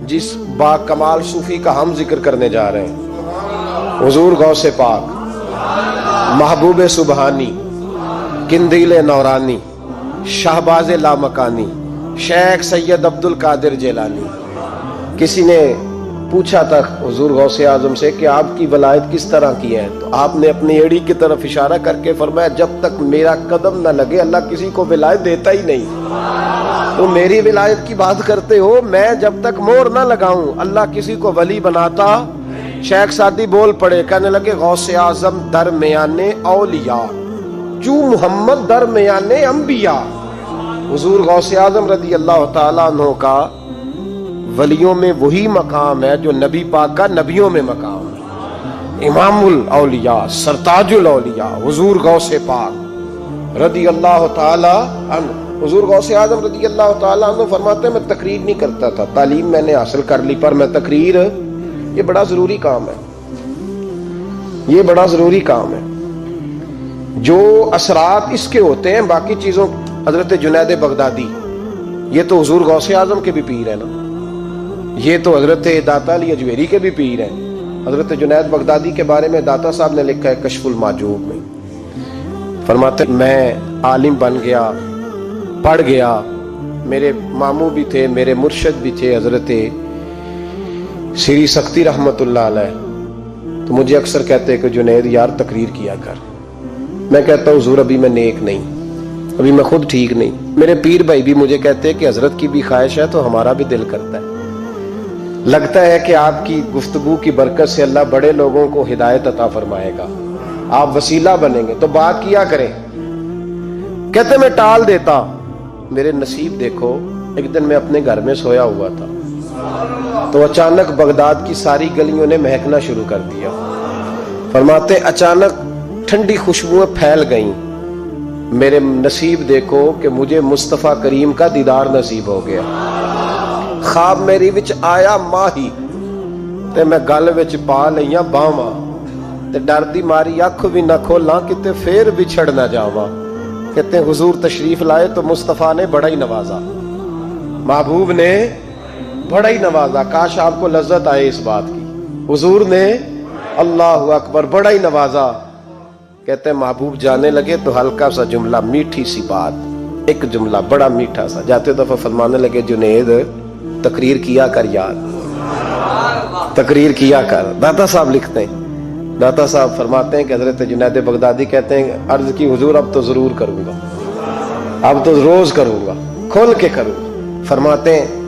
جس با کمال صوفی کا ہم ذکر کرنے جا رہے ہیں، حضور غوث پاک، محبوب سبحانی، قندیل نورانی، شہباز لامکانی، شیخ سید عبد القادر جیلانی۔ کسی نے پوچھا تھا حضور غوث اعظم سے کہ آپ کی ولایت کس طرح کی ہے، تو آپ نے اپنی ایڑی کی طرف اشارہ کر کے فرمایا جب تک میرا قدم نہ لگے اللہ کسی کو ولایت دیتا ہی نہیں۔ تو میری ولایت کی بات کرتے ہو، میں جب تک مہر نہ لگاؤں اللہ کسی کو ولی بناتا۔ شیخ سعدی بول پڑے، کہنے لگے غوث اعظم درمیان اولیاء جو محمد درمیان انبیاء۔ حضور غوث اعظم رضی اللہ تعالیٰ عنہ کا ولیوں میں وہی مقام ہے جو نبی پاک کا نبیوں میں مقام ہے۔ امام الاولیاء، سرتاج الاولیاء حضور غوث پاک رضی اللہ تعالیٰ عنہ۔ حضور غوث اعظم رضی اللہ تعالیٰ عنہ فرماتے ہیں میں تقریر نہیں کرتا تھا، تعلیم میں نے حاصل کر لی، پر میں تقریر، یہ بڑا ضروری کام ہے، یہ بڑا ضروری کام ہے۔ جو اثرات اس کے ہوتے ہیں باقی چیزوں، حضرت جنید بغدادی یہ تو حضور غوث اعظم کے بھی پیر ہیں نا، یہ تو حضرت داتا علی اجویری کے بھی پیر ہیں۔ حضرت جنید بغدادی کے بارے میں داتا صاحب نے لکھا ہے کشف المعجوب میں، فرماتے میں عالم بن گیا، پڑھ گیا، میرے ماموں بھی تھے، میرے مرشد بھی تھے حضرت سری سختی رحمت اللہ علیہ، تو مجھے اکثر کہتے کہ جنید یار تقریر کیا کر۔ میں کہتا ہوں حضور ابھی میں نیک نہیں، ابھی میں خود ٹھیک نہیں۔ میرے پیر بھائی بھی مجھے کہتے کہ حضرت کی بھی خواہش ہے تو ہمارا بھی دل کرتا ہے، لگتا ہے کہ آپ کی گفتگو کی برکت سے اللہ بڑے لوگوں کو ہدایت عطا فرمائے گا، آپ وسیلہ بنیں گے، تو بات کیا کریں۔ کہتے میں ٹال دیتا، میرے نصیب دیکھو، ایک دن میں اپنے گھر میں سویا ہوا تھا تو اچانک بغداد کی ساری گلیوں نے مہکنا شروع کر دیا۔ فرماتے اچانک ٹھنڈی خوشبوئیں پھیل گئیں، میرے نصیب دیکھو کہ مجھے مصطفیٰ کریم کا دیدار نصیب ہو گیا۔ خواب میری وچ آیا ماہی تے میں گل وچ پا لئیاں باواں تے ڈر دی ماری اکھ بھی نہ کھولاں کتے پھر بچھڑ نہ جاواں۔ کہتے ہیں حضور تشریف لائے تو مصطفیٰ نے بڑا ہی نوازا، محبوب نے بڑا ہی نوازا۔ کاش آپ کو لذت آئے اس بات کی، حضور نے اللہ اکبر بڑا ہی نوازا۔ کہتے ہیں محبوب جانے لگے تو ہلکا سا جملہ، میٹھی سی بات، ایک جملہ بڑا میٹھا سا، جاتے دفعہ فرمانے لگے جنید تقریر کیا کر یار، تقریر کیا کر۔ داتا صاحب لکھتے ہیں، داتا صاحب فرماتے ہیں کہ حضرت جنید بغدادی کہتے ہیں عرض کی حضور اب تو ضرور کروں گا، اب تو روز کروں گا، کھول کے کروں گا۔ فرماتے ہیں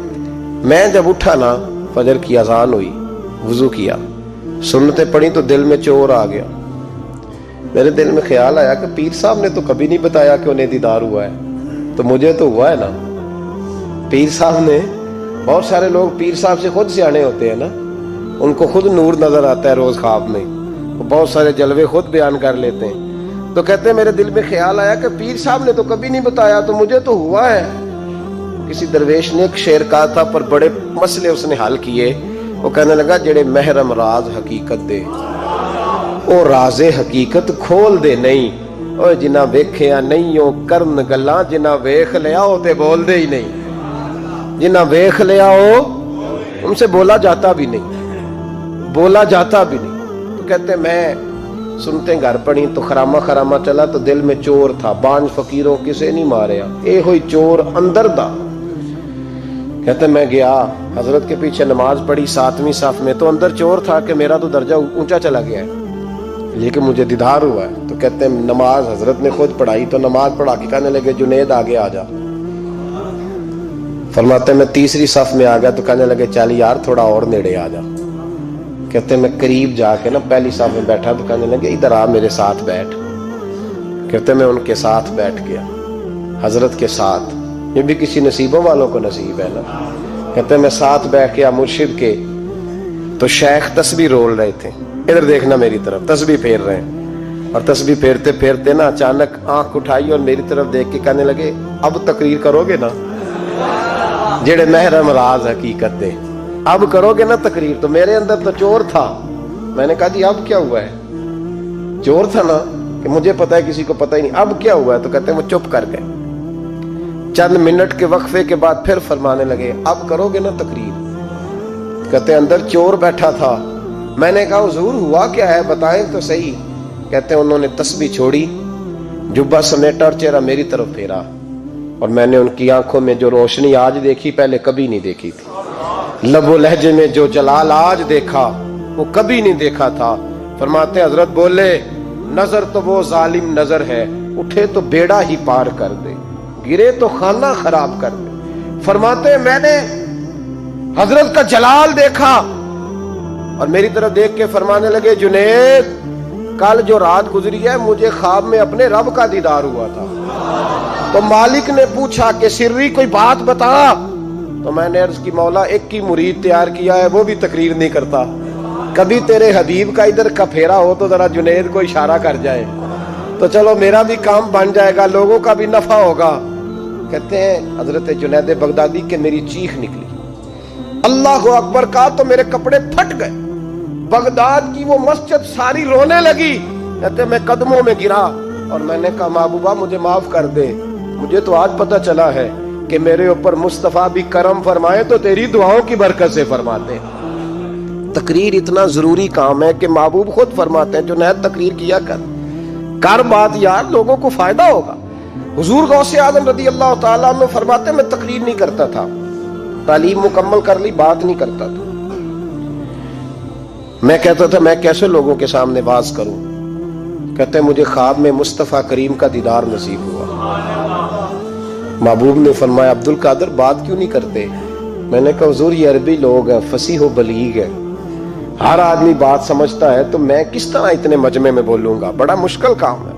میں جب اٹھا نا، فجر کی اذان ہوئی، وضو کیا، سنتیں پڑھی تو دل میں چور آ گیا۔ میرے دل میں خیال آیا کہ پیر صاحب نے تو کبھی نہیں بتایا کہ انہیں دیدار ہوا ہے، تو مجھے تو ہوا ہے نا۔ پیر صاحب نے، بہت سارے لوگ پیر صاحب سے خود سیانے ہوتے ہیں نا، ان کو خود نور نظر آتا ہے روز خواب میں، وہ بہت سارے جلوے خود بیان کر لیتے ہیں۔ تو کہتے ہیں میرے دل میں خیال آیا کہ پیر صاحب نے تو کبھی نہیں بتایا تو مجھے تو ہوا ہے۔ کسی درویش نے ایک شعر کہا تھا پر بڑے مسئلے اس نے حل کیے، وہ کہنے لگا جڑے محرم راز حقیقت دے او راز حقیقت کھول دے نہیں، او جنہ ویکھیا نہیں او کرن گلاں، جنہ ویکھ لیا او تے بول دے ہی نہیں، جنہ ویکھ لیا او ان سے بولا جاتا بھی نہیں، بولا جاتا بھی نہیں۔ تو کہتے میں سنتے گھر پڑی تو خرامہ خرامہ چلا تو دل میں چور تھا، بانج فقیروں کسے نہیں ماریا، اے ہوئی چور اندر دا۔ کہتے میں گیا حضرت کے پیچھے نماز پڑھی 7ویں صف میں، تو اندر چور تھا کہ میرا تو درجہ اونچا چلا گیا ہے لیکن مجھے دیدار ہوا ہے۔ تو کہتے ہیں نماز حضرت نے خود پڑھائی تو نماز پڑھا کے کہنے لگے جنید آگے آ جا۔ فرماتے میں 3ری صف میں آ گیا تو کہنے لگے چل یار تھوڑا اور نیڑے آ جا۔ کہتے میں قریب جا کے نا پہلی صف میں بیٹھا تو کہنے لگے ادھر آ میرے ساتھ بیٹھ۔ کہتے میں ان کے ساتھ بیٹھ گیا، حضرت کے ساتھ، یہ بھی کسی نصیبوں والوں کو نصیب ہے نا۔ کہتے میں ساتھ بیٹھ گیا مرشد کے، تو شیخ تسبیح رول رہے تھے، ادھر دیکھنا میری طرف، تسبیح پھیر رہے ہیں، اور تسبیح پھیرتے پھیرتے نا اچانک آنکھ اٹھائی اور میری طرف دیکھ کے کہنے لگے اب تقریر کرو گے نا، جڑے محرم راز حقیقت دے، اب کرو گے نا تقریر۔ تو میرے اندر تو چور تھا، میں نے کہا جی اب کیا ہوا ہے، چور تھا نا کہ مجھے پتا ہے کسی کو پتا ہی نہیں، اب کیا ہوا ہے؟ تو کہتے ہیں وہ چپ کر گئے۔ چند منٹ کے وقفے کے بعد پھر فرمانے لگے اب کرو گے نا تقریر؟ کہتے اندر چور بیٹھا تھا. میں نے کہا حضور ہوا کیا ہے بتائیں تو صحیح. کہتے ہیں انہوں نے تسبیح چھوڑی, جبہ سمیٹا اور چہرہ میری طرف پھیرا, اور میں نے ان کی آنکھوں میں جو روشنی آج دیکھی پہلے کبھی نہیں دیکھی تھی. لب و لہجے میں جو جلال آج دیکھا وہ کبھی نہیں دیکھا تھا. فرماتے ہیں حضرت بولے نظر تو وہ ظالم نظر ہے, اٹھے تو بیڑا ہی پار کر دے, گرے تو خانہ خراب کر دے. فرماتے ہیں میں نے حضرت کا جلال دیکھا اور میری طرف دیکھ کے فرمانے لگے جنید کل جو رات گزری ہے مجھے خواب میں اپنے رب کا دیدار ہوا تھا. تو مالک نے پوچھا کہ سری کوئی بات بتا, تو میں نے عرض کی مولا ایک ہی مرید تیار کیا ہے وہ بھی تقریر نہیں کرتا, کبھی تیرے حبیب کا ادھر کا پھیرا ہو تو ذرا جنید کو اشارہ کر جائے تو چلو میرا بھی کام بن جائے گا, لوگوں کا بھی نفع ہوگا. کہتے ہیں حضرت جنید بغدادی کہ میری چیخ نکلی, اللہ اکبر کہا تو میرے کپڑے پھٹ گئے. بغداد کی وہ مسجد ساری رونے لگی. کہتے میں قدموں میں گرا اور میں نے کہا محبوبہ مجھے معاف کر دے, مجھے تو آج پتہ چلا ہے کہ میرے اوپر مصطفیٰ بھی کرم فرمائے تو تیری دعاؤں کی برکت سے فرماتے ہیں. تقریر اتنا ضروری کام ہے کہ محبوب خود فرماتے ہیں جنید تقریر کیا کر بات یار, لوگوں کو فائدہ ہوگا. حضور غوث اعظم رضی اللہ تعالیٰ عنہ فرماتے میں تقریر نہیں کرتا تھا, تعلیم مکمل کر لی بات نہیں کرتا تھا. میں کہتا تھا میں کیسے لوگوں کے سامنے واز کروں. کہتے ہیں مجھے خواب میں مصطفیٰ کریم کا دیدار نصیب ہوا. محبوب نے فرمایا عبد القادر بات کیوں نہیں کرتے. میں نے کہا حضور یہ عربی لوگ ہیں, فصیح و بلیغ ہے, ہر آدمی بات سمجھتا ہے, تو میں کس طرح اتنے مجمع میں بولوں گا, بڑا مشکل کام ہے,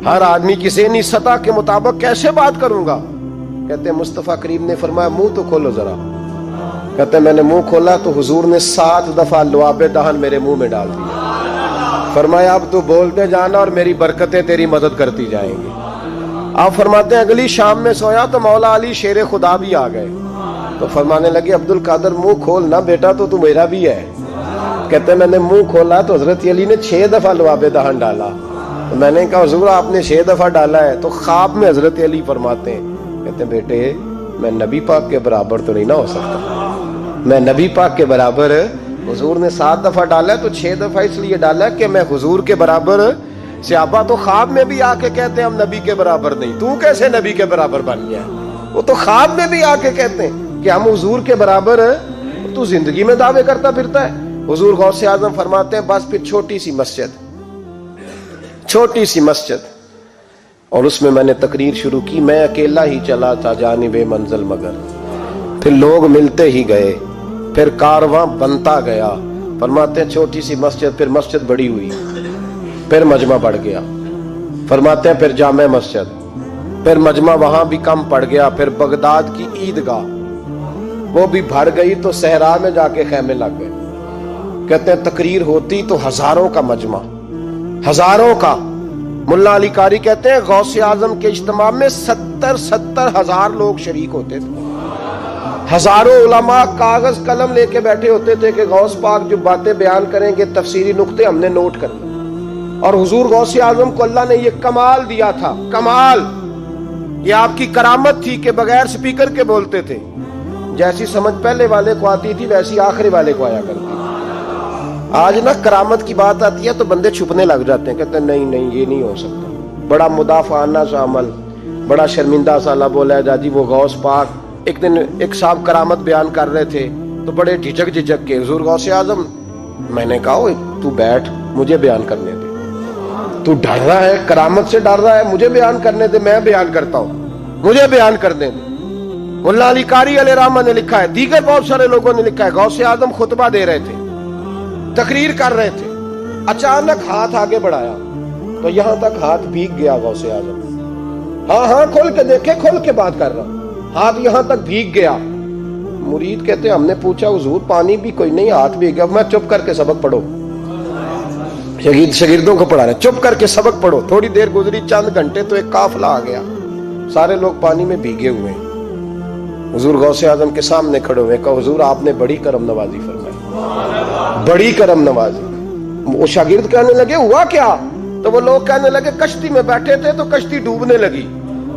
ہر آدمی کی ذہنی سطح کے مطابق کیسے بات کروں گا. کہتے ہیں مصطفیٰ کریم نے فرمایا منہ تو کھولو ذرا. کہتے ہیں میں نے منہ کھولا تو حضور نے 7 دفعہ لعاب دہن میرے منہ میں ڈال دیا. فرمایا اب تو بولتے جانا اور میری برکتیں تیری مدد کرتی جائیں گی. آپ فرماتے ہیں اگلی شام میں سویا تو مولا علی شیر خدا بھی آ گئے, تو فرمانے لگے عبد القادر منہ کھول نا بیٹا تو میرا بھی ہے. کہتے ہیں میں نے منہ کھولا تو حضرت علی نے 6 دفعہ لعاب دہن ڈالا. تو میں نے کہا حضور آپ نے 6 دفعہ ڈالا ہے. تو خواب میں حضرت علی فرماتے ہیں کہتے ہیں بیٹے میں نبی پاک کے برابر تو نہیں نہ ہو سکتا, میں نبی پاک کے برابر, حضور نے 7 دفعہ ڈالا ہے تو 6 دفعہ اس لیے ڈالا کہ میں حضور کے برابر. صحابہ تو خواب میں بھی آ کے کہتے ہیں ہم نبی کے برابر نہیں, تو کیسے نبی کے برابر بن گیا. وہ تو خواب میں بھی آ کے کہتے ہیں کہ ہم حضور کے برابر, تو زندگی میں دعوے کرتا پھرتا ہے. حضور غوث اعظم فرماتے ہیں بس پھر چھوٹی سی مسجد, اور اس میں میں نے تقریر شروع کی. میں اکیلا ہی چلا تھا جانب منزل مگر, پھر لوگ ملتے ہی گئے, پھر کارواں بنتا گیا. فرماتے ہیں چھوٹی سی مسجد, پھر مسجد بڑی ہوئی, پھر مجمع بڑھ گیا. فرماتے ہیں پھر جامع مسجد, پھر مجمع وہاں بھی کم پڑ گیا. پھر بغداد کی عیدگاہ وہ بھی بھر گئی تو صحرا میں جا کے خیمے لگ گئے. کہتے ہیں تقریر ہوتی تو ہزاروں کا مجمع, ہزاروں کا. ملا علی قاری کہتے ہیں غوث اعظم کے اجتماع میں 70 ہزار لوگ شریک ہوتے تھے. ہزاروں علماء کاغذ قلم لے کے بیٹھے ہوتے تھے کہ غوث پاک جو باتیں بیان کریں گے تفسیری نقطے ہم نے نوٹ کرنے. اور حضور غوث اعظم کو اللہ نے یہ کمال دیا تھا, کمال, یہ آپ کی کرامت تھی کہ بغیر سپیکر کے بولتے تھے. جیسی سمجھ پہلے والے کو آتی تھی ویسی آخری والے کو آیا کرتی. آج نا کرامت کی بات آتی ہے تو بندے چھپنے لگ جاتے ہیں, کہتے ہیں نہیں یہ نہیں ہو سکتا. بڑا مدافعانہ سا عمل, بڑا شرمندہ سا لب بولا جا جی وہ غوث پاک. ایک دن ایک صاحب کرامت بیان کر رہے تھے تو بڑے جھجک کے حضور غوث اعظم. میں نے کہا تو بیٹھ مجھے بیان کرنے دے, تو ڈر رہا ہے کرامت سے ڈر رہا ہے, مجھے بیان کرنے دے, میں بیان کرتا ہوں, مجھے بیان کرنے دے. ملا علی قاری علیہ رحمہ نے لکھا ہے, دیگر بہت سارے لوگوں نے لکھا ہے, غوث اعظم خطبہ دے رہے تھے, تقریر کر رہے تھے, اچانک ہاتھ آگے بڑھایا تو یہاں تک ہاتھ بھیگ گیا غوث اعظم. ہاں کھول کے دیکھے, کھول کے بات کر رہا, ہاتھ یہاں تک بھیگ گیا. مرید کہتے ہیں ہم نے پوچھا حضور پانی بھی کوئی نہیں, ہاتھ بھیگ گیا. میں چپ کر کے سبق پڑھو, شاگردوں کو پڑھا رہے, چپ کر کے سبق پڑھو. تھوڑی دیر گزری, چند گھنٹے تو ایک قافلہ آ گیا, سارے لوگ پانی میں بھیگے ہوئے ہیں. حضور غوث اعظم کے سامنے کھڑے ہوئے, کہا حضور آپ نے بڑی کرم نوازی فرمائی, بڑی کرم نوازی. وہ شاگرد کہنے لگے ہوا کیا؟ تو وہ لوگ کہنے لگے کشتی میں بیٹھے تھے تو کشتی ڈوبنے لگی.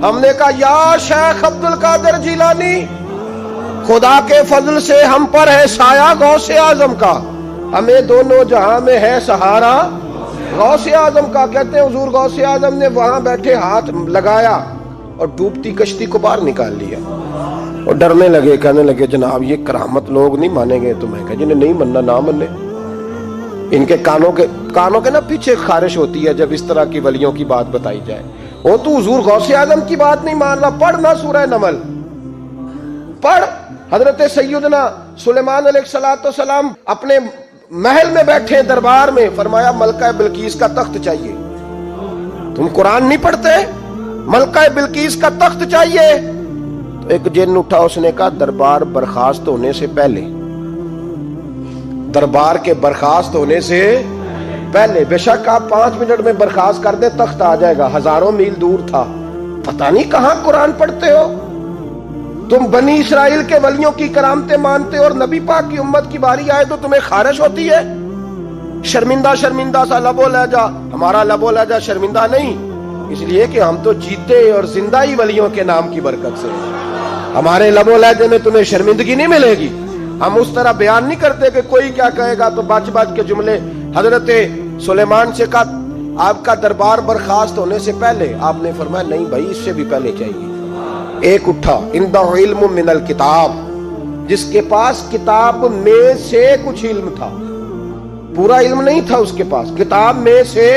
ہم نے کہا یا شیخ عبد القادر جیلانی خدا کے فضل سے ہم پر ہے سایہ غوث اعظم کا، ہمیں دونوں جہاں میں ہے سہارا غوث اعظم کا۔ کہتے ہیں حضور غوث اعظم نے وہاں بیٹھے ہاتھ لگایا اور ڈوبتی کشتی کو باہر نکال لیا، اور ڈرنے لگے، کہنے لگے جناب یہ کرامت لوگ نہیں مانیں گے تمہیں، کہ جنہیں نہیں مننا نہ منے۔ ان کے کانوں کے نا پیچھے خارش ہوتی ہے جب اس طرح کی ولیوں کی بات بتائی جائے۔ وہ تو حضور غوث اعظم کی بات نہیں مان رہا، پڑھنا سورہ نمل پڑھ۔ حضرت سیدنا سلیمان علیہ السلام اپنے محل میں بیٹھے دربار میں، فرمایا ملکہ بلقیس کا تخت چاہیے۔ تم قرآن نہیں پڑھتے؟ ملکہ بلقیس کا تخت چاہیے۔ تو ایک جن اٹھا، اس نے کہا دربار برخاست ہونے سے پہلے، دربار کے برخاست ہونے سے پہلے، بے شک آپ 5 منٹ میں برخاست کر دے تخت آ جائے گا، ہزاروں میل دور تھا۔ پتہ نہیں کہاں قرآن پڑھتے ہو تم، بنی اسرائیل کے ولیوں کی کرامتیں مانتے اور نبی پاک کی امت کی باری آئے تو تمہیں خارش ہوتی ہے۔ شرمندہ سا لب و لہجہ، ہمارا لب و لہجہ شرمندہ نہیں، اس لیے کہ ہم تو جیتے اور زندہ ہی ولیوں کے نام کی برکت سے، ہمارے لب و لہجے میں تمہیں شرمندگی نہیں ملے گی۔ ہم اس طرح بیان نہیں کرتے کہ کوئی کیا کہے گا تو بچ کے جملے۔ حضرت سلیمان سے کہا آپ کا دربار برخاست ہونے سے پہلے، آپ نے فرمایا نہیں بھائی اس سے بھی پہلے چاہیے۔ ایک اٹھا، عندہ علم من الکتاب، جس کے پاس کتاب میں سے کچھ علم تھا، پورا علم نہیں تھا اس کے پاس، کتاب میں سے۔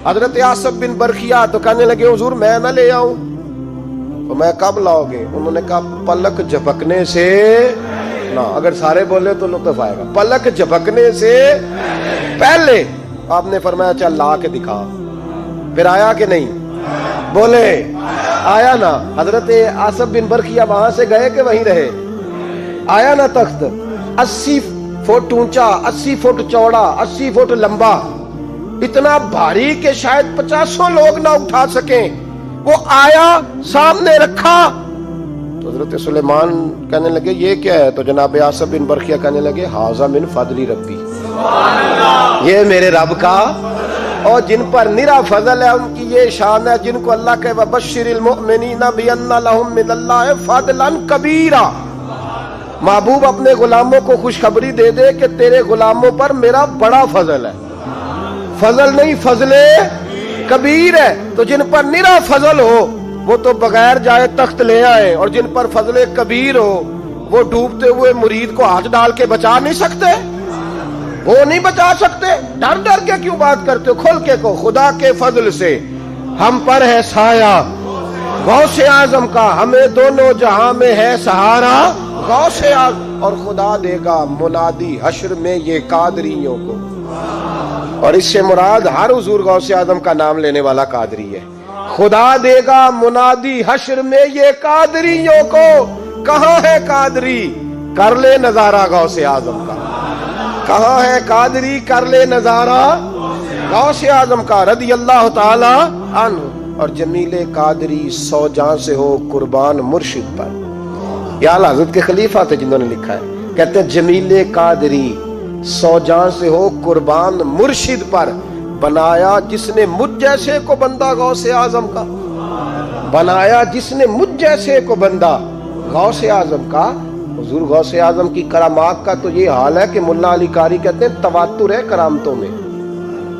حضرت آصف بن برخیا تو کہنے لگے حضور میں نہ لے آؤں، تو میں کب لاؤ گے؟ انہوں نے کہا پلک جھپکنے سے نہ، اگر سارے بولے تو لطف آئے گا، پلک جھپکنے سے پہلے۔ آپ نے فرمایا چل لا کے دکھا، پھر آیا کہ نہیں؟ بولے آیا نا۔ حضرت آصف بن برخیا وہاں سے گئے کہ وہیں رہے؟ آیا نا تخت، 80 فٹ اونچا، 80 فٹ چوڑا، 80 فٹ لمبا، اتنا بھاری کہ شاید 50 لوگ نہ اٹھا سکیں، وہ آیا سامنے رکھا تو حضرت سلیمان کہنے لگے یہ کیا ہے؟ تو جناب آصف بن برخیا کہنے لگے ھذا من فضل ربی، یہ میرے رب کا، اور جن پر نرا فضل ہے ان کی یہ شان ہے جن کو اللہ کے وبشر المؤمنین بان لهم من اللہ فضلا کبیرا۔ محبوب اپنے غلاموں کو خوشخبری دے دے کہ تیرے غلاموں پر میرا بڑا فضل ہے، فضل نہیں فضل کبیر ہے۔ تو جن پر نرا فضل ہو وہ تو بغیر جائے تخت لے آئے، اور جن پر فضل کبیر ہو وہ ڈوبتے ہوئے مرید کو ہاتھ ڈال کے بچا نہیں سکتے، وہ نہیں بچا سکتے۔ ڈر کے کیوں بات کرتے ہو؟ کھول کے کو خدا کے فضل سے ہم پر ہے سایہ غوث اعظم کا، ہمیں دونوں جہاں میں ہے سہارا غوث اعظم، اور خدا دے گا منادی حشر میں یہ قادریوں کو۔ اور اس سے مراد ہر حضور غوث اعظم کا نام لینے والا قادری ہے۔ خدا دے گا منادی حشر میں یہ قادریوں کو۔ کہاں ہے قادری؟ کر لے نظارہ غوث اعظم کا۔ کہاں ہے قادری؟ کر لے نظارہ غوث اعظم کا رضی اللہ تعالی عنہ۔ اور جمیل قادری 100 جان سے ہو قربان مرشد پر، یہ اعلیٰ حضرت کے خلیفہ تھے جنہوں نے لکھا ہے، کہتے ہیں جمیل قادری 100 جان سے ہو قربان مرشد پر، بنایا جس نے مجھ جیسے کو بندہ غوث اعظم کا، بنایا جس نے مجھ جیسے کو بندہ غوث اعظم کا۔ حضور غوث اعظم کی کرامات کا تو یہ حال ہے کہ ملا علی قاری کہتے ہیں تواتر ہے کرامتوں میں،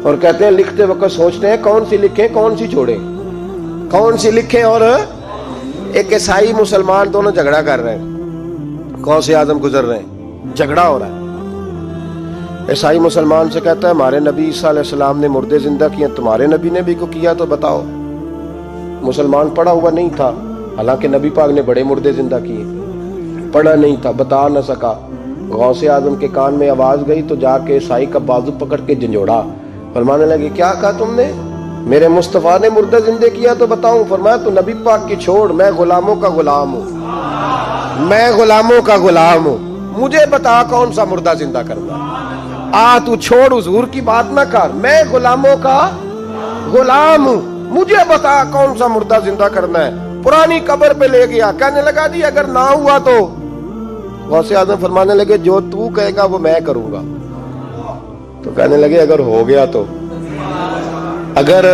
اور کہتے ہیں لکھتے وقت سوچتے ہیں کون سی لکھیں کون سی چھوڑیں، کون سی لکھیں۔ اور ایک عیسائی مسلمان دونوں جھگڑا کر رہے ہیں، غوث اعظم گزر رہے ہیں، جھگڑا ہو رہا ہے۔ عیسائی مسلمان سے کہتا ہے ہمارے نبی عیسیٰ علیہ السلام نے مردے زندہ کیے، تمہارے نبی نے بھی کو کیا تو بتاؤ۔ مسلمان پڑھا ہوا نہیں تھا، حالانکہ نبی پاک نے بڑے مردے زندہ کیے، پڑھا نہیں تھا، بتا نہ سکا۔ غوث اعظم کے کان میں آواز گئی تو جا کے عیسائی کا بازو پکڑ کے جھنجھوڑا، فرمانے لگے کیا کہا تم نے؟ میرے مصطفیٰ نے مردہ زندہ کیا تو بتاؤں؟ فرمایا تو نبی پاک کی چھوڑ، میں غلاموں کا غلام ہوں، میں غلاموں کا غلام ہوں، مجھے بتا کون سا مردہ زندہ کرنا۔ تو چھوڑ حضور کی بات نہ کر، میں غلاموں کا غلام ہوں، مجھے بتا کون سا مردہ زندہ کرنا ہے۔ پرانی قبر پہ لے گیا، کہنے لگا جی اگر نہ ہوا تو؟ غوث اعظم فرمانے لگے جو تو کہے گا وہ میں کروں گا۔ تو کہنے لگے اگر ہو گیا تو؟ اگر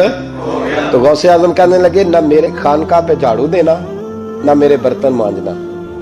تو غوث اعظم کہنے لگے نہ میرے خانقاہ پہ جھاڑو دینا، نہ میرے برتن مانجنا،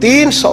300,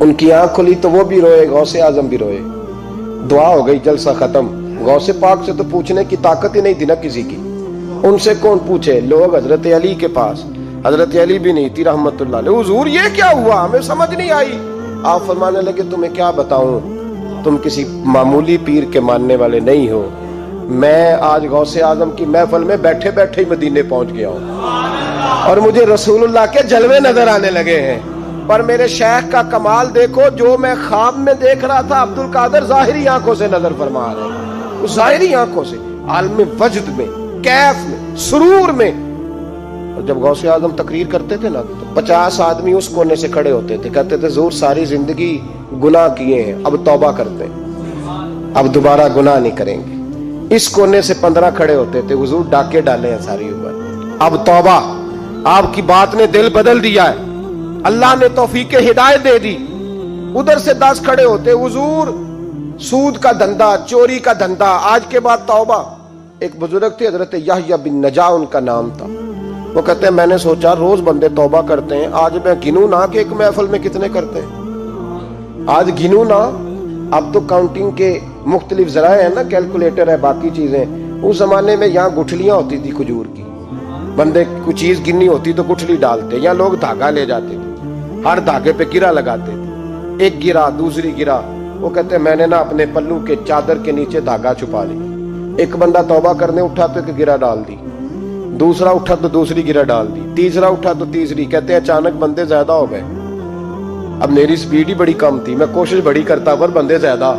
ان کی آنکھ کھلی تو وہ بھی روئے, غوث اعظم بھی روئے. دعا ہو گئی, جلسہ ختم. غوث پاک سے تو پوچھنے کی طاقت ہی نہیں تھی نا کسی کی, ان سے کون پوچھے؟ لوگ حضرت علی کے پاس. حضرت علی بھی نہیں تھی رحمت اللہ علیہ. حضور یہ کیا ہوا, ہمیں سمجھ نہیں آئی. آپ فرمانے لگے تمہیں کیا بتاؤں, تم کسی معمولی پیر کے ماننے والے نہیں ہو. میں آج غوث اعظم کی محفل میں بیٹھے بیٹھے ہی مدینے پہنچ گیا ہوں اور مجھے رسول اللہ کے جلوے نظر آنے لگے ہیں. پر میرے شیخ کا کمال دیکھو, جو میں خواب میں دیکھ رہا تھا عبد القادر ظاہری آنکھوں سے نظر فرما رہے ہیں, ظاہری آنکھوں سے, عالم وجد میں, کیف میں, سرور میں. اور جب غوث اعظم تقریر کرتے تھے نا تو 50 آدمی اس کونے سے کھڑے ہوتے تھے, کہتے تھے حضور ساری زندگی گناہ کیے ہیں, اب توبہ کرتے ہیں, اب دوبارہ گناہ نہیں کریں گے. اس کونے سے 15 کھڑے ہوتے تھے, حضور ڈاکے ڈالے ہیں ساری عمر, اب توبہ. آپ کی بات نے دل بدل دیا ہے, اللہ نے توفیق ہدایت دے دی. ادھر سے 10 کھڑے ہوتے, حضور سود کا دھندا, چوری کا دھندا, آج کے بعد توبہ. ایک بزرگ تھے حضرت یحییٰ بن نجا ان کا نام تھا. وہ کہتے ہیں میں نے سوچا روز بندے توبہ کرتے ہیں, آج میں گنوں نہ کہ ایک محفل میں کتنے کرتے ہیں, آج گنوں نہ. اب تو کاؤنٹنگ کے مختلف ذرائع ہیں نا, کیلکولیٹر ہے, باقی چیزیں. اس زمانے میں یہاں گٹھلیاں ہوتی تھی کھجور کی, بندے کوئی چیز گننی ہوتی تو گٹھلی ڈالتے, یا لوگ دھاگا لے جاتے تھے, ہر دھاگے پہ گرا لگاتے تھے, ایک گرا دوسری گرا. وہ کہتے ہیں میں نے نا اپنے پلو کے چادر کے نیچے دھاگا چھپا لی. ایک بندہ توبہ کرنے اٹھا تو ایک گرا ڈال دی, دوسرا اٹھا تو دوسری گرا ڈال دی, تیسرا اٹھا تو تیسری. کہتے ہیں اچانک بندے زیادہ ہو گئے. اب میری سپیڈ ہی بڑی کم تھی, میں کوشش بڑی کرتا پر بندے زیادہ.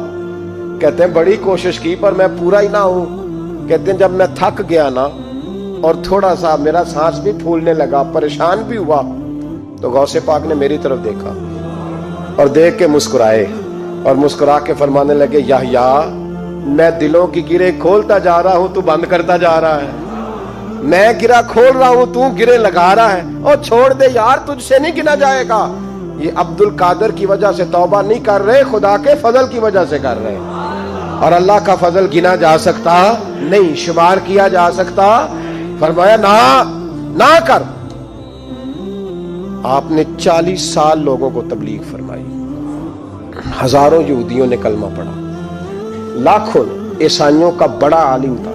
کہتے ہیں بڑی کوشش کی پر میں پورا ہی نہ ہوں. کہتے ہیں جب میں تھک گیا نا اور تھوڑا سا میرا سانس بھی پھولنے لگا, پریشان بھی ہوا, تو غوث پاک نے میری طرف دیکھا اور دیکھ کے مسکرائے اور مسکرا کے فرمانے لگے یحییٰ میں دلوں کی گرے کھولتا جا رہا ہوں, تو بند کرتا جا رہا ہے. میں گرا کھول رہا ہوں, تو گرے لگا رہا ہے. اور چھوڑ دے یار, تجھ سے نہیں گنا جائے گا. یہ عبد القادر کی وجہ سے توبہ نہیں کر رہے, خدا کے فضل کی وجہ سے کر رہے. اور اللہ کا فضل گنا جا سکتا نہیں, شمار کیا جا سکتا. فرمایا نہ کر. آپ نے 40 سال لوگوں کو تبلیغ فرمائی, ہزاروں یہودیوں نے کلمہ پڑھا, لاکھوں عیسائیوں کا بڑا عالم تھا.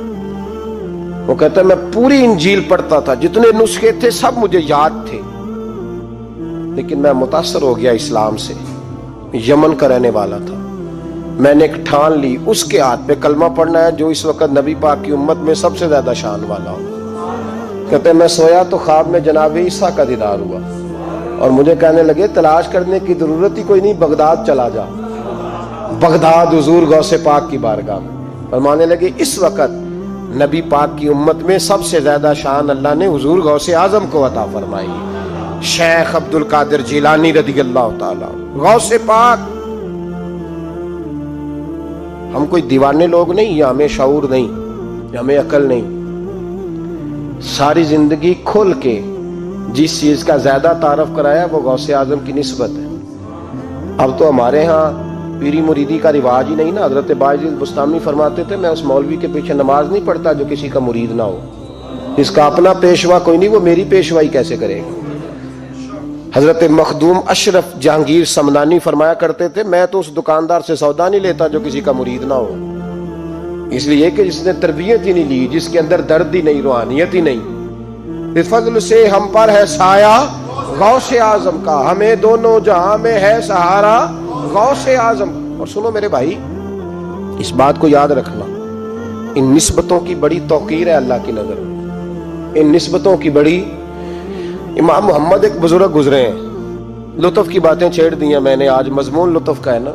وہ کہتا ہے میں پوری انجیل پڑھتا تھا, جتنے نسخے تھے سب مجھے یاد تھے, لیکن میں متاثر ہو گیا اسلام سے. یمن کا رہنے والا تھا. میں نے ایک ٹھان لی, اس کے ہاتھ پہ کلمہ پڑھنا ہے جو اس وقت نبی پاک کی امت میں سب سے زیادہ شان والا ہو. کہتے ہیں میں سویا تو خواب میں جناب عیسیٰ کا دیدار ہوا اور مجھے کہنے لگے تلاش کرنے کی ضرورت ہی کوئی نہیں, بغداد چلا جا. بغداد حضور غوث پاک کی بارگاہ میں. فرمانے لگے اس وقت نبی پاک کی امت میں سب سے زیادہ شان اللہ نے حضور غوث اعظم کو عطا فرمائی, شیخ عبد القادر جیلانی رضی اللہ تعالی. غوث پاک. ہم کوئی دیوانے لوگ نہیں, یا ہمیں شعور نہیں, یا ہمیں عقل نہیں. ساری زندگی کھل کے جس چیز کا زیادہ تعارف کرایا وہ غوث اعظم کی نسبت ہے. اب تو ہمارے ہاں پیری مریدی کا رواج ہی نہیں نا. حضرت باعزید بستامی فرماتے تھے میں اس مولوی کے پیچھے نماز نہیں پڑھتا جو کسی کا مرید نہ ہو. اس کا اپنا پیشوا کوئی نہیں, وہ میری پیشوائی کیسے کرے گا. حضرت مخدوم اشرف جہانگیر سمنانی فرمایا کرتے تھے میں تو اس دکاندار سے سودا نہیں لیتا جو کسی کا مرید نہ ہو. اس لیے کہ جس نے تربیت ہی نہیں لی, جس کے اندر درد ہی نہیں, روحانیت ہی نہیں. فضل سے ہم پر ہے سایہ غوث اعظم کا, ہمیں دونوں جہاں میں ہے سہارا غوث اعظم. اور سنو میرے بھائی, اس بات کو یاد رکھنا, ان نسبتوں کی بڑی توقیر ہے اللہ کی نظر میں, ان نسبتوں کی بڑی. امام محمد ایک بزرگ گزرے ہیں, لطف کی باتیں چھیڑ دی ہیں میں نے, آج مضمون لطف کا ہے نا.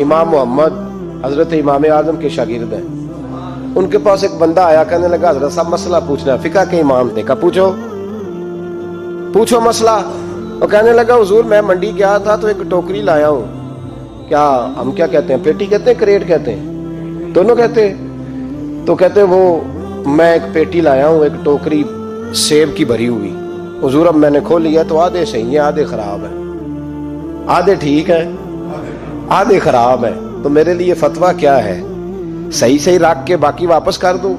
امام محمد حضرت امام اعظم کے شاگرد ہیں. ان کے پاس ایک بندہ آیا, کہنے لگا حضرت صاحب مسئلہ پوچھنا ہے. فقہ کے امام تھے, کہا پوچھو مسئلہ. وہ کہنے لگا حضور میں منڈی گیا تھا تو ایک ٹوکری لایا ہوں. کیا ہم کیا کہتے ہیں, پیٹی کہتے ہیں کریٹ کہتے ہیں, دونوں کہتے ہیں. تو کہتے وہ میں ایک پیٹی لایا ہوں, ایک ٹوکری سیب کی بھری ہوئی. حضور اب میں نے کھول لیا تو آدھے صحیح ہیں, آدھے خراب ہیں, آدھے ٹھیک ہیں, آدھے خراب ہیں. تو میرے لیے فتویٰ کیا ہے, صحیح رکھ کے باقی واپس کر دوں؟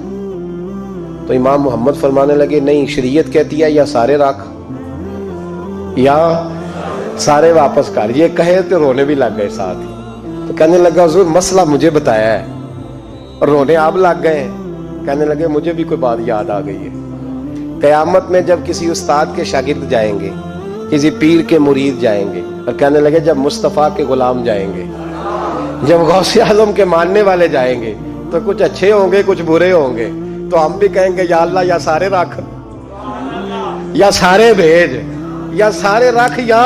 تو امام محمد فرمانے لگے نہیں, شریعت کہتی ہے یا سارے رکھ, یا سارے واپس کر. یہ کہے تو رونے بھی لگ گئے ساتھ ہی. تو کہنے لگا حضور مسئلہ مجھے بتایا ہے, اور رونے آپ لگ گئے. کہنے لگے مجھے بھی کوئی بات یاد آ گئی ہے. قیامت میں جب کسی استاد کے شاگرد جائیں گے, کسی پیر کے مرید جائیں گے, اور کہنے لگے جب مصطفیٰ کے غلام جائیں گے, جب غوث اعظم کے ماننے والے جائیں گے, تو کچھ اچھے ہوں گے کچھ برے ہوں گے. تو ہم بھی کہیں گے یا اللہ یا سارے رکھ, یا سارے بھیج, یا سارے رکھ, یا.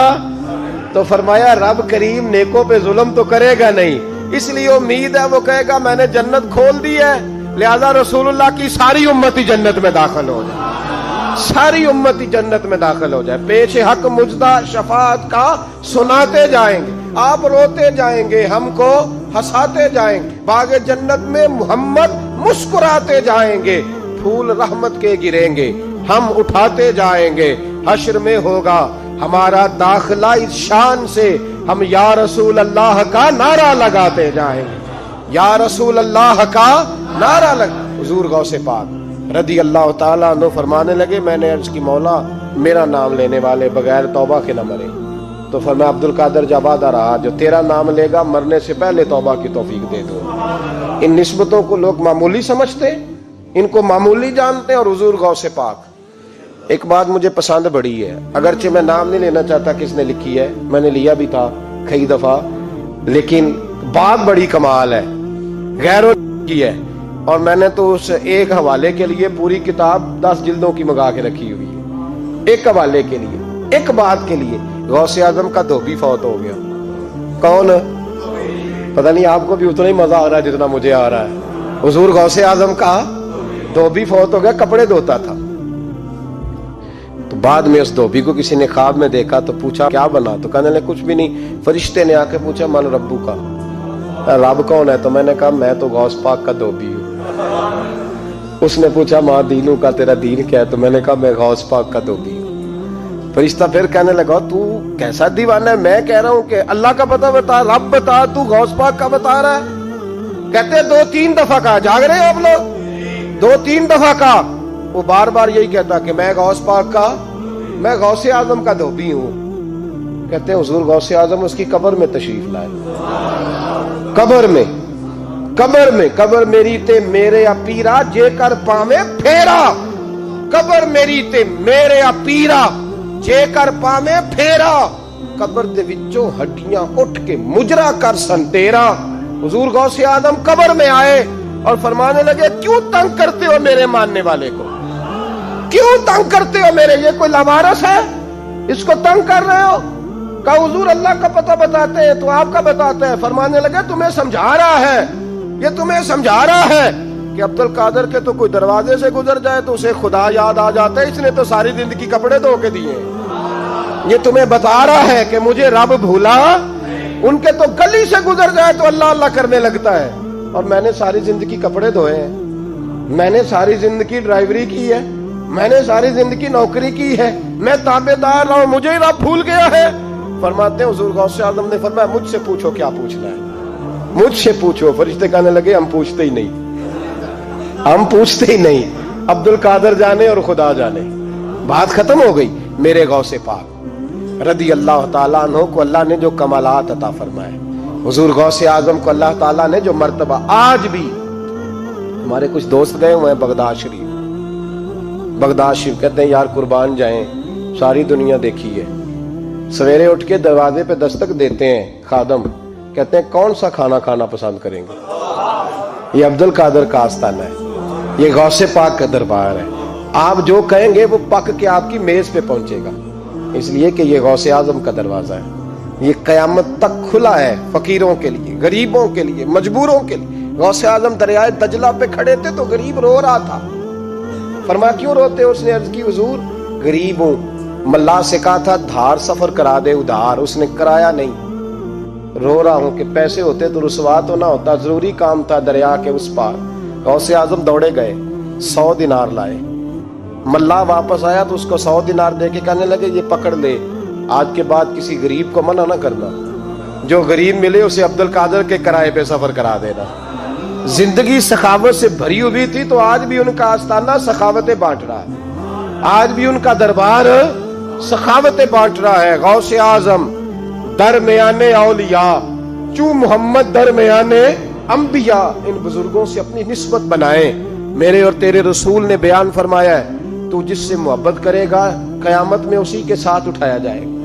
تو فرمایا رب کریم نیکوں پہ ظلم تو کرے گا نہیں, اس لیے امید ہے وہ کہے گا میں نے جنت کھول دی ہے, لہذا رسول اللہ کی ساری امتی جنت میں داخل ہو جائے, ساری امتی جنت میں داخل ہو جائے. پیش حق مجدہ شفاعت کا سناتے جائیں گے, آپ روتے جائیں گے, ہم کو ہنساتے جائیں گے, باغ جنت میں محمد مسکراتے جائیں گے, پھول رحمت کے گریں گے, ہم اٹھاتے جائیں گے. حشر میں ہوگا ہمارا داخلہ اس شان سے, ہم یا رسول اللہ کا نعرہ لگاتے جائیں گے, یا رسول اللہ کا نعرہ حضور غوث پاک رضی اللہ تعالیٰ عنہ فرمانے لگے میں نے عرض کی مولا میرا نام لینے والے بغیر توبہ کے نہ مرے. تو فرمایا عبد القادر جب وعدہ رہا جو تیرا نام لے گا مرنے سے پہلے توبہ کی توفیق دے دو. ان نسبتوں کو لوگ معمولی سمجھتے, ان کو معمولی جانتے, اور حضور غوث پاک. ایک بات مجھے پسند بڑی ہے, اگرچہ میں نام نہیں لینا چاہتا کس نے لکھی ہے, میں نے لیا بھی تھا کئی دفعہ, لیکن بات بڑی کمال ہے, غیروں کی ہے, اور میں نے تو اس ایک حوالے کے لیے پوری کتاب 10 جلدوں کی منگا کے رکھی ہوئی ہے, ایک حوالے کے لیے, ایک بات کے لیے. غوث اعظم کا دھوبی فوت ہو گیا. کون؟ پتہ نہیں آپ کو بھی اتنا ہی مزہ آ رہا ہے جتنا مجھے آ رہا ہے. حضور غوث اعظم کا دھوبی فوت ہو گیا, کپڑے دھوتا تھا. تو بعد میں اس دھوبی کو کسی نے خواب میں دیکھا تو پوچھا کیا بنا, تو کہنے لگے کچھ بھی نہیں. فرشتے نے آ کے پوچھا من ربو کا, رب کون ہے؟ تو میں نے کہا میں تو غوث پاک کا دھوبی ہوں. اس نے پوچھا ماں دینوں کا تیرا دین کیا ہے؟ تو میں نے کہا میں غوث پاک کا دھوبی ہوں. فرشتہ پھر کہنے لگا تو کیسا دیوانہ ہے, میں کہہ رہا ہوں کہ اللہ کا پتہ بتا, رب بتا, تو غوث پاک کا بتا رہا ہے. کہتے 2-3 دفعہ کہا, جاگ رہے ہیں آپ لوگ, 2-3 دفعہ کہا. وہ بار بار یہی کہتا کہ میں غوث پاک کا, میں غوث اعظم کا دھوبی ہوں. کہتے ہیں حضور غوث اعظم اس کی قبر میں تشریف لائے. قبر میری تے میرے اپیرا جے کر پاوے پھیرا, قبر میری تے میرے اپیرا جے کر پاوے پھیرا, قبر دے وچوں ہڈیاں اٹھ کے مجرا کر سن تیرا. حضور غوث اعظم قبر میں آئے اور فرمانے لگے کیوں تنگ کرتے ہو میرے ماننے والے کو, کیوں تنگ کرتے ہو میرے, یہ کوئی لوارث ہے اس کو تنگ کر رہے ہو؟ کہا حضور اللہ کا پتہ بتاتے ہیں تو آپ کا بتاتے ہیں. فرمانے لگے تمہیں سمجھا رہا ہے, یہ تمہیں سمجھا رہا ہے کہ عبد القادر کے تو کوئی دروازے سے گزر جائے تو اسے خدا یاد آ جاتا ہے, اس نے تو ساری زندگی کپڑے دھو کے دیے. یہ تمہیں بتا رہا ہے کہ مجھے رب بھولا, ان کے تو گلی سے گزر جائے تو اللہ اللہ کرنے لگتا ہے, اور میں نے ساری زندگی کپڑے دھوئے ہیں, میں نے ساری زندگی ڈرائیوری کی ہے, میں نے ساری زندگی نوکری کی ہے, میں تابعدار رہا ہوں, مجھے ہی رب بھول گیا ہے. فرماتے ہیں حضور غوث اعظم نے فرمایا مجھ سے پوچھو کیا پوچھنا ہے, مجھ سے پوچھو. فرشتے کہنے لگے ہم پوچھتے ہی نہیں, ہم پوچھتے ہی نہیں, عبد القادر جانے اور خدا جانے. بات ختم ہو گئی. میرے غوث پاک رضی اللہ تعالیٰ عنہ کو اللہ نے جو کمالات عطا فرمائے, حضور غوث اعظم کو اللہ تعالیٰ نے جو مرتبہ, آج بھی ہمارے کچھ دوست گئے ہوئے ہیں بغداد شریف, بغداد شریف کہتے ہیں یار قربان جائیں, ساری دنیا دیکھی ہے. سویرے اٹھ کے دروازے پہ دستک دیتے ہیں خادم, کہتے ہیں کون سا کھانا کھانا پسند کریں گے. یہ عبد القادر کا آستانہ ہے, یہ غوث پاک کا دربار ہے. آپ جو کہیں گے وہ پک کے آپ کی میز پہ پہنچے گا, اس لیے کہ یہ غوث اعظم کا دروازہ ہے. یہ قیامت تک کھلا ہے فقیروں کے لیے, غریبوں کے لیے, مجبوروں کے لیے. غوث اعظم دریائے دجلہ پہ کھڑے تھے تو غریب رو رہا تھا. فرمایا کیوں روتے؟ اس نے عرض کی حضور غریب ہوں, ملا سے کہا تھا دھار سفر کرا دے ادھار, اس نے کرایا نہیں, رو رہا ہوں کہ پیسے ہوتے تو رسوا تو نہ ہوتا, ضروری کام تھا دریا کے اس پار. غوث اعظم دوڑے گئے, 100 دینار لائے. ملا واپس آیا تو اس کو 100 دینار دے کے کہنے لگے یہ پکڑ لے, آج کے بعد کسی غریب کو منع نہ کرنا, جو غریب ملے اسے عبد القادر کے کرائے پہ سفر کرا دینا. زندگی سخاوت سے بھری ہوئی تھی تو آج بھی ان کا آستانہ سخاوتیں بانٹ رہا ہے, آج بھی ان کا دربار سخاوتیں بانٹ رہا ہے. غوث اعظم درمیانے اولیاء، چوں محمد درمیانے انبیاء، ان بزرگوں سے اپنی نسبت بنائیں۔ میرے اور تیرے رسول نے بیان فرمایا ہے تو جس سے محبت کرے گا قیامت میں اسی کے ساتھ اٹھایا جائے گا۔